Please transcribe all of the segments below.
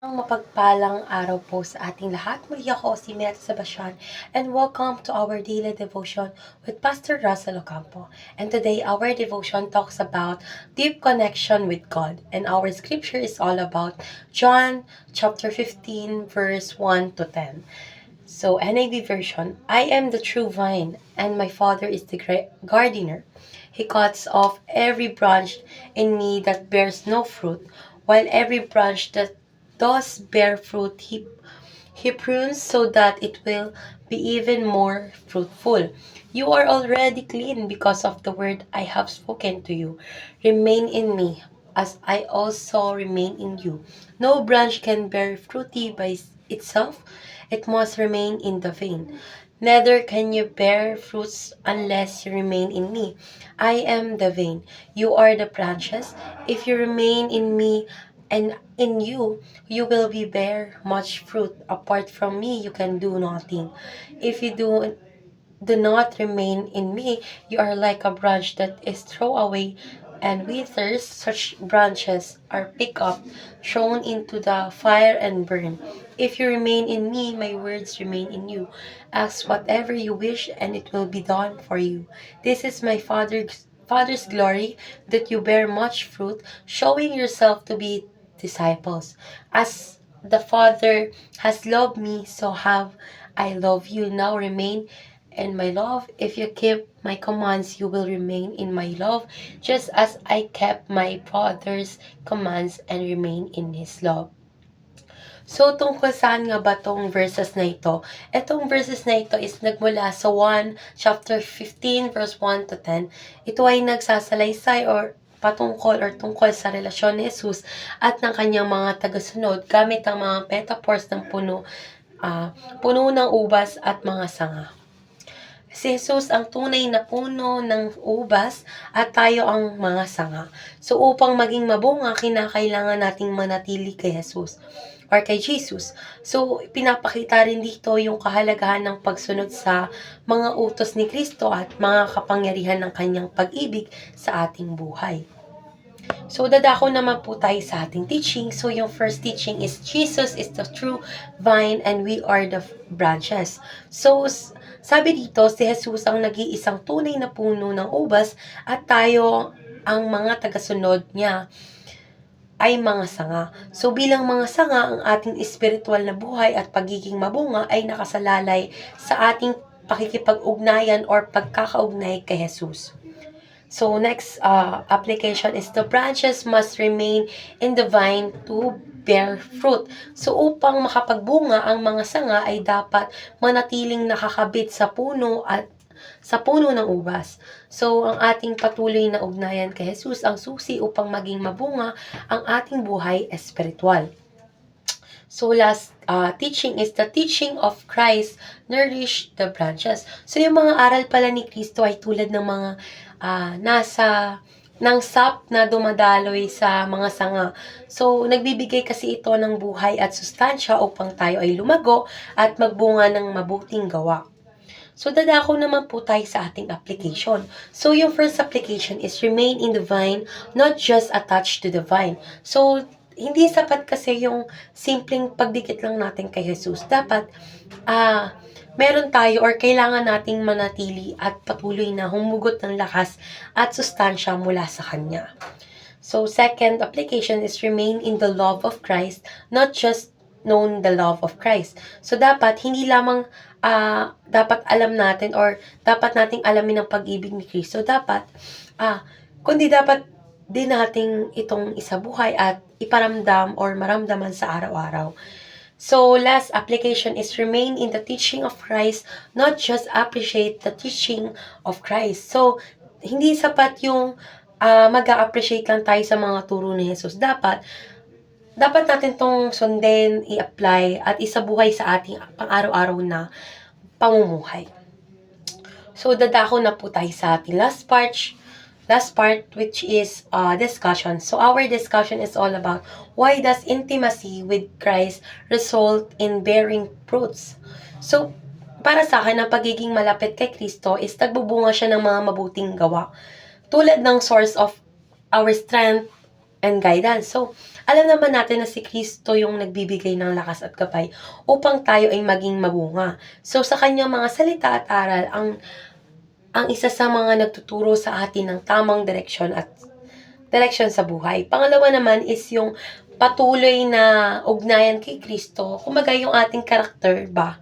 Ang mapagpalang araw po sa ating lahat. Muli ako si Meta Sebastian and welcome to our daily devotion with Pastor Russell Ocampo. And today our devotion talks about deep connection with God. And our scripture is all about John chapter 15 verse 1 to 10. So NIV version, I am the true vine and my Father is the gardener. He cuts off every branch in me that bears no fruit, while every branch that does bear fruit, he prunes so that it will be even more fruitful. You are already clean because of the word I have spoken to you. Remain in me, as I also remain in you. No branch can bear fruity by itself, it must remain in the vine. Neither can you bear fruits unless you remain in me. I am the vine, you are the branches. If you remain in me and in you, you will be bear much fruit. Apart from me, you can do nothing. If you do not remain in me, you are like a branch that is thrown away and withers. Such branches are picked up, thrown into the fire and burned. If you remain in me, my words remain in you. Ask whatever you wish, and it will be done for you. This is my Father's glory, that you bear much fruit, showing yourself to be disciples. As the Father has loved me, so have I loved you. Now remain and my love. If you keep my commands, you will remain in my love, just as I kept my Father's commands and remain in His love. So, tungkol saan nga ba tong verses na ito? Itong verses na ito is nagmula sa 1 chapter 15 verse 1 to 10. Ito ay nagsasalaysay or patungkol or tungkol sa relasyon ni Jesus at ng kanyang mga tagasunod gamit ang mga metaphors ng puno ng ubas at mga sanga. Si Jesus ang tunay na puno ng ubas at tayo ang mga sanga. So upang maging mabunga, kinakailangan nating manatili kay Jesus or kay Jesus. So pinapakita rin dito yung kahalagahan ng pagsunod sa mga utos ni Kristo at mga kapangyarihan ng kanyang pag-ibig sa ating buhay. So, dadako naman po tayo sa ating teaching. So, yung first teaching is Jesus is the true vine and we are the branches. So, sabi dito, si Jesus ang nag-iisang tunay na puno ng ubas at tayo ang mga tagasunod niya ay mga sanga. So, bilang mga sanga, ang ating espiritual na buhay at pagiging mabunga ay nakasalalay sa ating pakikipag-ugnayan or pagkakaugnay kay Jesus. So next application is the branches must remain in the vine to bear fruit. So upang makapagbunga ang mga sanga ay dapat manatiling nakakabit sa puno at sa puno ng ubas. So ang ating patuloy na ugnayan kay Jesus ang susi upang maging mabunga ang ating buhay espiritual. So last teaching is the teaching of Christ nourish the branches. So yung mga aral pala ni Kristo ay tulad ng mga ng sap na dumadaloy sa mga sanga. So, nagbibigay kasi ito ng buhay at sustansya upang tayo ay lumago at magbunga ng mabuting gawa. So, dadako naman po tayo sa ating application. So, yung first application is remain in the vine, not just attached to the vine. So, hindi sapat kasi yung simpleng pagdikit lang natin kay Jesus. Dapat, meron tayo or kailangan nating manatili at patuloy na humugot ng lakas at sustansya mula sa Kanya. So, second application is remain in the love of Christ, not just known the love of Christ. So, dapat hindi lamang dapat alam natin or dapat nating alamin ang pag-ibig ni Kristo. Dapat, kundi dapat din nating itong isabuhay at iparamdam or maramdaman sa araw-araw. So, last application is remain in the teaching of Christ, not just appreciate the teaching of Christ. So, hindi sapat yung mag-a-appreciate lang tayo sa mga turo ni Jesus. Dapat natin tong sundin, i-apply, at isabuhay sa ating pang-araw-araw na pamumuhay. So, dadako na po tayo sa ating last part, which is discussion. So, our discussion is all about why does intimacy with Christ result in bearing fruits? So, para sa akin, ang pagiging malapit kay Kristo is nagbubunga siya ng mga mabuting gawa. Tulad ng source of our strength, and guidance. So, alam naman natin na si Kristo yung nagbibigay ng lakas at gabay upang tayo ay maging mabunga. So, sa kanyang mga salita at aral, ang isa sa mga nagtuturo sa atin ng tamang direksyon sa buhay. Pangalawa naman is yung patuloy na ugnayan kay Kristo. Kumbaga yung ating karakter ba?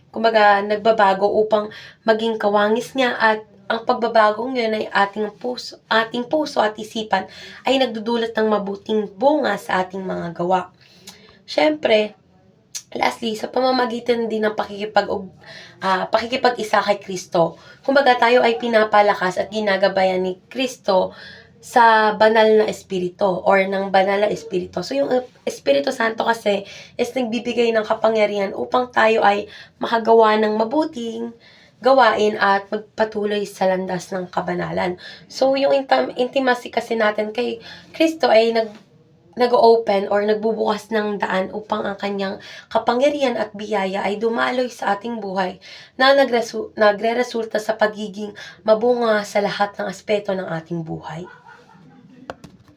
Kumbaga nagbabago upang maging kawangis niya, at ang pagbabagong yun ay ating puso at isipan ay nagdudulot ng mabuting bunga sa ating mga gawa. Siyempre, lastly, sa pamamagitan din ng pakikipag-isa kay Kristo, kumbaga tayo ay pinapalakas at ginagabayan ni Kristo sa banal na espiritu or ng banal na espiritu. So, yung Espiritu Santo kasi is nagbibigay ng kapangyarihan upang tayo ay makagawa ng mabuting gawain at magpatuloy sa landas ng kabanalan. So, yung intimacy kasi natin kay Kristo ay nag-open or nagbubukas ng daan upang ang kanyang kapangyarihan at biyaya ay dumaloy sa ating buhay na nagre-resulta sa pagiging mabunga sa lahat ng aspeto ng ating buhay.